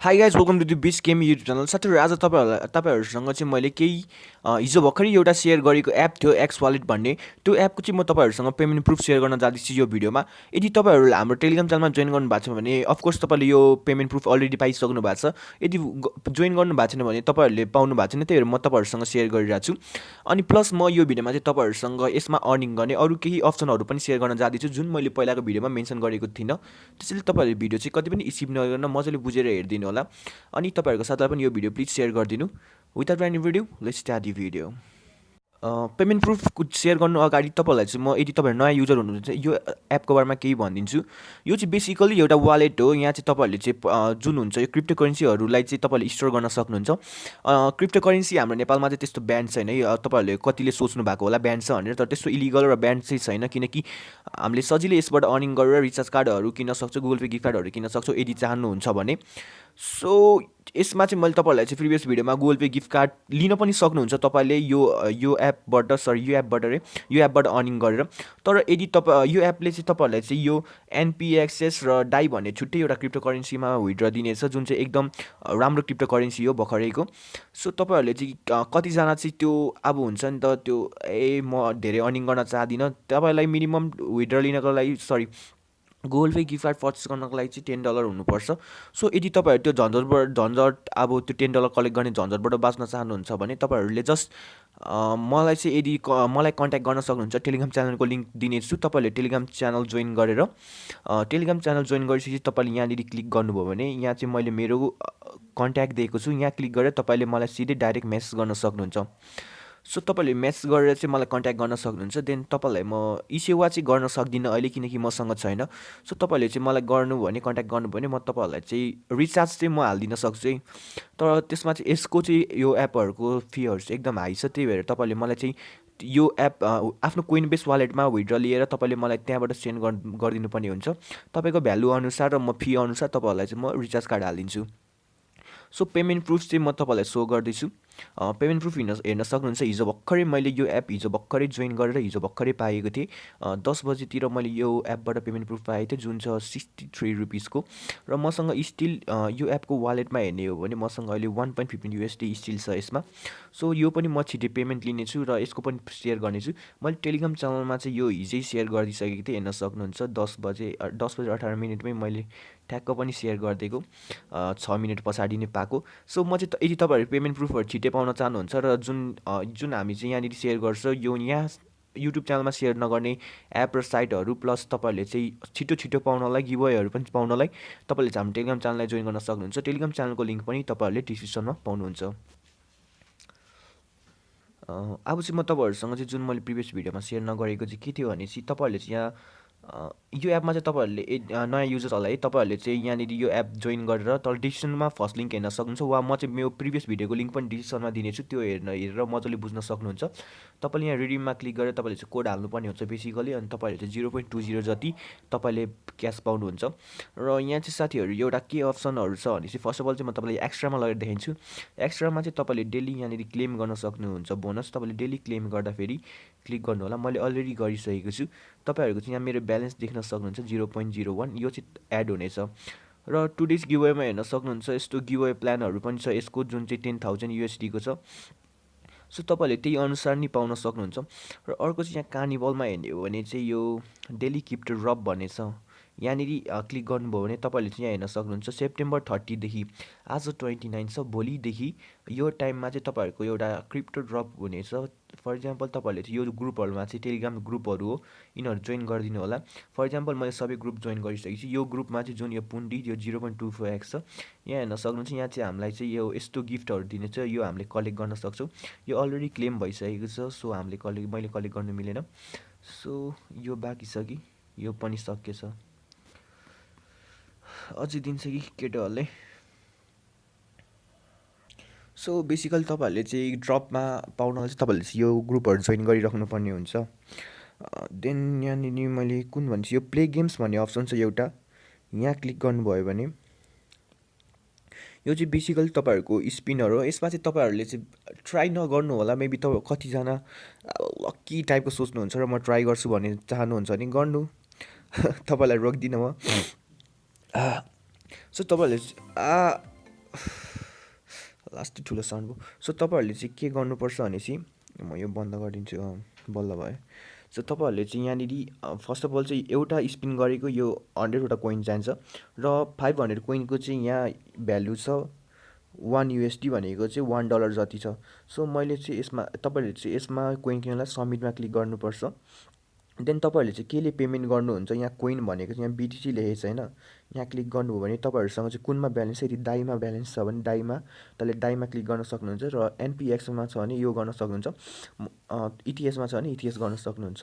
High guys welcome to the beach game YouTube channel. साथीहरू आज तपाईँहरूसँग चाहिँ मैले केही हिजो भर्खरै एउटा सेयर गरेको एप थियो एक्स वालेट भन्ने। त्यो एपको चाहिँ म तपाईँहरूसँग पेमेन्ट प्रुफ सेयर गर्न जाँदैछु यो भिडियोमा। यदि तपाईँहरूले हाम्रो टेलिग्राम च्यानलमा जोइन गर्नु भएको छ भने अफकोर्स तपाईँले यो पेमेन्ट प्रुफ अलरेडी पाइसक्नु भएको छ। यदि जोइन गर्नु भएको छैन भने तपाईँहरूले पाउनु भएको छैन, त्यही भएर म तपाईँहरूसँग सेयर गरिरहेको छु। अनि प्लस म यो भिडियोमा चाहिँ तपाईँहरूसँग यसमा अर्निङ गर्ने अरू केही अप्सनहरू पनि सेयर गर्न जाँदैछु जुन मैले पहिलाको भिडियोमा मेन्सन गरेको थिइनँ। त्यसैले तपाईँहरूले भिडियो चाहिँ कति पनि स्किप नगर्न मजाले बुझेर हेरिदिनु होला। अनि तपाईँहरूको साथीलाई पनि यो भिडियो प्लिज सेयर गरिदिनु। Without any video let's start the video. Payment proof share गर्नु अगाडि तपाईँहरूलाई चाहिँ म यदि तपाईँहरू नयाँ युजर हुनुहुन्छ यो एपको बारेमा केही भनिदिन्छु। यो चाहिँ बेसिकली एउटा वालेट हो। यहाँ चाहिँ तपाईँहरूले चाहिँ जुन हुन्छ यो क्रिप्टो करेन्सीहरूलाई चाहिँ तपाईँहरूले स्टोर गर्न सक्नुहुन्छ। क्रिप्टो करेन्सी हाम्रो नेपालमा चाहिँ त्यस्तो ब्यान्ड छैन है। तपाईँहरूले कतिले सोच्नु भएको होला ब्यान्ड छ भनेर, तर त्यस्तो इलिगल र ब्यान्ड चाहिँ छैन, किनकि हामीले सजिलै यसबाट अर्निङ गरेर रिचार्ज कार्डहरू किन्न सक्छौँ, गुगल पे गिफ्ट कार्डहरू किन्न सक्छौँ यदि चाहनुहुन्छ भने। सो यसमा चाहिँ मैले तपाईँहरूलाई चाहिँ प्रिभियस भिडियोमा गुगल पे गिफ्ट कार्ड लिन पनि सक्नुहुन्छ तपाईँले यो एपबाट अर्निङ गरेर। तर यदि यो एपले चाहिँ तपाईँहरूलाई चाहिँ यो एनपिएक्सएस र डाई भन्ने छुट्टै एउटा क्रिप्टो करेन्सीमा विथड्र दिनेछ जुन चाहिँ एकदम राम्रो क्रिप्टो करेन्सी हो भर्खरैको। सो तपाईँहरूले चाहिँ कतिजना चाहिँ त्यो अब हुन्छ नि त त्यो म धेरै अर्निङ गर्न चाहदिनँ, तपाईँलाई मिनिमम विथड्र लिनको लागि Google pay gift card purchase गर्नको लागि चाहिँ $10 हुनुपर्छ। सो यदि तपाईँहरू त्यो झन्झट अब त्यो $10 कलेक्ट गर्ने झन्झटबाट बाँच्न चाहनुहुन्छ भने तपाईँहरूले जस्ट मलाई चाहिँ यदि मलाई कन्ट्याक्ट गर्न सक्नुहुन्छ। टेलिग्राम च्यानलको लिङ्क दिनेछु, तपाईँहरूले टेलिग्राम च्यानल जोइन गरेर टेलिग्राम च्यानल जोइन गरेपछि तपाईँले यहाँनिर क्लिक गर्नुभयो भने यहाँ चाहिँ मैले मेरो कन्ट्याक्ट दिएको छु, यहाँ क्लिक गरेर तपाईँले मलाई सिधै डाइरेक्ट मेसेज गर्न सक्नुहुन्छ। सो तपाईँले मेसेज गरेर चाहिँ मलाई कन्ट्याक्ट गर्न सक्नुहुन्छ। देन तपाईँलाई म ई सेवा चाहिँ गर्न सक्दिनँ अहिले किनकि मसँग छैन। सो तपाईँले चाहिँ मलाई गर्नु भने कन्ट्याक्ट गर्नु भने म तपाईँहरूलाई चाहिँ रिचार्ज चाहिँ म हालिदिन सक्छु है। तर त्यसमा चाहिँ यसको चाहिँ यो एपहरूको फीहरू चाहिँ एकदम हाई छ, त्यही भएर तपाईँले मलाई चाहिँ यो एप आफ्नो कोइनबेस वालेटमा विथड्र लिएर तपाईँले मलाई त्यहाँबाट सेन्ड गरिदिनु पर्ने हुन्छ। तपाईँको भ्यालु अनुसार र म फी अनुसार तपाईँहरूलाई चाहिँ म रिचार्ज कार्ड हालिदिन्छु। सो पेमेन्ट प्रुफ चाहिँ म तपाईँलाई सो गर्दैछु। पेमेन्ट प्रुफ हेर्न सक्नुहुन्छ। हिजो भर्खरै मैले यो एप हिजो भर्खरै जोइन गरेर हिजो भर्खरै पाएको थिएँ। 10 बजीतिर मैले यो एपबाट पेमेन्ट प्रुफ पाएको थिएँ जुन छ 63 रुपिसको। र मसँग स्टिल यो एपको वालेटमा हेर्ने हो भने मसँग अहिले $1.15 स्टिल छ यसमा। सो यो पनि म छिटै पेमेन्ट लिनेछु र यसको पनि सेयर गर्नेछु। मैले टेलिग्राम च्यानलमा चाहिँ यो हिजै सेयर गरिदिइसकेको थिएँ, हेर्न सक्नुहुन्छ। 10 बजे 18 मिनटमै मैले ठ्याक्क पनि सेयर गरिदिएको, 6 मिनट पछाडि नै पाएको। सो म चाहिँ यदि तपाईँहरू पेमेन्ट प्रुफहरू छिट्टै पाउन चाहनुहुन्छ र जुन हामी चाहिँ यहाँनिर सेयर गर्छ यो यहाँ युट्युब च्यानलमा सेयर नगर्ने एप र साइटहरू प्लस तपाईँहरूले चाहिँ छिटो पाउनलाई गिभवेहरू पनि पाउनलाई तपाईँले चाहिँ हाम्रो टेलिग्राम च्यानललाई जोइन गर्न सक्नुहुन्छ। टेलिग्राम च्यानलको लिङ्क पनि तपाईँहरूले डिस्क्रिप्सनमा पाउनुहुन्छ। अब चाहिँ म तपाईँहरूसँग चाहिँ जुन मैले प्रिभियस भिडियोमा सेयर नगरेको चाहिँ के थियो भने चाहिँ तपाईँहरूले चाहिँ यहाँ यो एपमा चाहिँ तपाईँहरूले नयाँ युजर्सहरूलाई तपाईँहरूले चाहिँ यहाँनिर यो एप जोइन गरेर तल डिस्क्रिप्सनमा फर्स्ट लिङ्क हेर्न सक्नुहुन्छ, वा म चाहिँ मेरो प्रिभियस भिडियोको लिङ्क पनि डिस्क्रिप्सनमा दिनेछु, त्यो हेरेर मजाले बुझ्न सक्नुहुन्छ। तपाईँले यहाँ रिडिममा क्लिक गरेर तपाईँले चाहिँ कोड हाल्नुपर्ने हुन्छ बेसिकली, अनि तपाईँहरूले चाहिँ 0.20 जति तपाईँले क्यास पाउनुहुन्छ। र यहाँ चाहिँ साथीहरू एउटा के अप्सनहरू छ भने चाहिँ फर्स्ट अफ अल चाहिँ म तपाईँलाई एक्स्ट्रामा लगेर देखाइदिन्छु। एक्स्ट्रामा चाहिँ तपाईँले डेली यहाँनिर क्लेम गर्न सक्नुहुन्छ बोनस। तपाईँले डेली क्लेम गर्दाखेरि क्लिक गर्नु होला, मैले अलरेडी गरिसकेको छु। तपाईँहरूको चाहिँ यहाँ मेरो ब्यालेन्स देख्न सक्नुहुन्छ 0.01, यो चाहिँ एड हुनेछ। र 2 डेज गिभवेमा हेर्न सक्नुहुन्छ यस्तो गिभवे प्लानहरू पनि छ यसको जुन चाहिँ $10,000 को छ। सो तपाईँहरूले त्यही अनुसार नि पाउन सक्नुहुन्छ। र अर्को चाहिँ यहाँ कार्निभलमा हेर्ने हो भने चाहिँ यो डेली क्रिप्टो ड्रप भन्ने छ, यहाँनिर क्लिक गर्नुभयो भने तपाईँले चाहिँ यहाँ हेर्न सक्नुहुन्छ सेप्टेम्बर 30देखि आज 29 छ, भोलिदेखि यो टाइममा चाहिँ तपाईँहरूको एउटा क्रिप्टो ड्रप हुनेछ। फर इक्जाम्पल तपाईँहरूले चाहिँ यो ग्रुपहरूमा चाहिँ टेलिग्राम ग्रुपहरू हो यिनीहरू जोइन गरिदिनु होला। फर इक्जाम्पल मैले सबै ग्रुप जोइन गरिसकेको छु। यो ग्रुपमा चाहिँ जुन यो पुन्डी यो 0.24x छ यहाँ हेर्न सक्नुहुन्छ। यहाँ चाहिँ हामीलाई चाहिँ यो यस्तो गिफ्टहरू दिनेछ, यो हामीले कलेक्ट गर्न सक्छौँ। यो अलरेडी क्लेम भइसकेको छ, सो मैले कलेक्ट गर्नु मिलेन। सो यो बाँकी छ कि यो पनि सकिएछ, अझै दिन्छ कि केटाहरूले। सो बेसिकली तपाईँहरूले चाहिँ ड्रपमा पाउनलाई चाहिँ तपाईँहरूले चाहिँ यो ग्रुपहरू जोइन गरिराख्नु पर्ने हुन्छ। देन यहाँनिर मैले कुन भन्छु यो प्ले गेम्स भन्ने अप्सन छ एउटा, यहाँ क्लिक गर्नुभयो भने यो चाहिँ बेसिकली तपाईँहरूको स्पिनर हो। यसमा चाहिँ तपाईँहरूले चाहिँ ट्राई नगर्नु होला, मेबी तपाईँ कतिजना लक्की टाइपको सोच्नुहुन्छ र म ट्राई गर्छु भन्ने चाहनुहुन्छ भने गर्नु तपाईँलाई रोक्दिनँ म। सो तपाईँहरूले लास्टै ठुलो साउन्ड भयो। सो तपाईँहरूले चाहिँ के गर्नुपर्छ भनेपछि म यो बन्द गरिदिन्छु। बल्ल भयो। सो तपाईँहरूले चाहिँ यहाँनिर फर्स्ट अफ अल चाहिँ एउटा स्पिन गरेको यो 100वटा कोइन जान्छ र 500 कोइनको चाहिँ यहाँ भ्यालु छ 1 USD भनेको चाहिँ $1 जति छ। सो मैले चाहिँ यसमा तपाईँहरूले चाहिँ यसमा कोइन किन्नलाई सबमिटमा क्लिक गर्नुपर्छ। देन तपाईँहरूले चाहिँ केले पेमेन्ट गर्नुहुन्छ, यहाँ कोइन भनेको चाहिँ यहाँ BTC लेखेको छ होइन, यहाँ क्लिक गर्नुभयो भने तपाईँहरूसँग चाहिँ कुनमा ब्यालेन्स छ, यदि डाईमा ब्यालेन्स छ भने डाईमा क्लिक गर्न सक्नुहुन्छ र NPX-मा छ भने यो गर्न सक्नुहुन्छ, ETS-मा छ भने ETS गर्न सक्नुहुन्छ।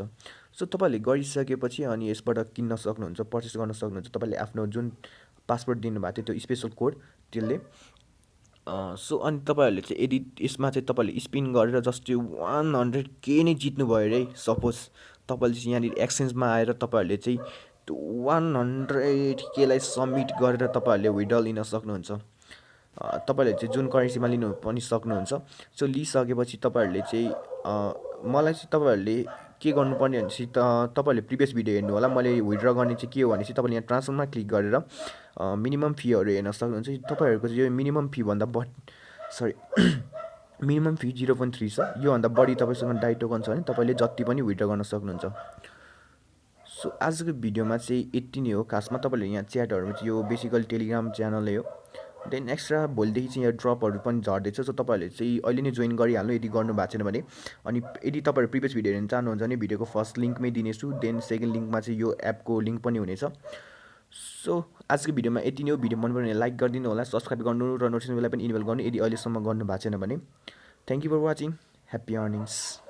सो तपाईँहरूले गरिसकेपछि अनि यसबाट किन्न सक्नुहुन्छ, पर्चेस गर्न सक्नुहुन्छ। तपाईँले आफ्नो जुन पासवर्ड दिनुभएको थियो त्यो स्पेसल कोड त्यसले। सो अनि तपाईँहरूले चाहिँ यदि यसमा चाहिँ तपाईँले स्पिन गरेर जस्तै 100K नै जित्नुभयो अरे, सपोज तपाईँले चाहिँ यहाँनिर एक्सचेन्जमा आएर तपाईँहरूले चाहिँ त्यो 100K सबमिट गरेर तपाईँहरूले विड्रल लिन सक्नुहुन्छ। तपाईँहरूले चाहिँ जुन करेन्सीमा लिनु पनि सक्नुहुन्छ। सो लिइसकेपछि तपाईँहरूले चाहिँ मलाई चाहिँ तपाईँहरूले के गर्नुपर्ने भनेपछि तपाईँहरूले प्रिभियस भिडियो हेर्नु होला। मैले विड्र गर्ने चाहिँ के हो भनेपछि तपाईँले यहाँ ट्रान्सफरमा क्लिक गरेर मिनिमम फीहरू हेर्न सक्नुहुन्छ। तपाईँहरूको चाहिँ यो मिनिमम फीभन्दा मिनिमम फी 0.3 छ। योभन्दा बढी तपाईँसँग डाई टोकन छ भने तपाईँले जति पनि विड्र गर्न सक्नुहुन्छ। सो आजको भिडियोमा चाहिँ यति नै हो खासमा। तपाईँले यहाँ च्याटहरूमा चाहिँ यो बेसिकली टेलिग्राम च्यानलै हो। देन एक्स्ट्रा भोलिदेखि चाहिँ यहाँ ड्रपहरू पनि झर्दैछ। सो तपाईँहरूले चाहिँ अहिले नै जोइन गरिहाल्नु यदि गर्नु भएको छैन भने। अनि यदि तपाईँहरू प्रिभियस भिडियो हेर्न चाहनुहुन्छ भने भिडियोको फर्स्ट लिङ्कमै दिनेछु, देन सेकेन्ड लिङ्कमा चाहिँ यो एपको लिङ्क पनि हुनेछ। सो आजको भिडियोमा यति नै हो। भिडियो मन पऱ्यो भने लाइक गरिदिनु होला, सब्सक्राइब गर्नु र नोटिफिकेसन बेल पनि इनेबल गर्नु यदि अहिलेसम्म गर्नु भएको छैन भने। Thank you for watching. Happy earnings.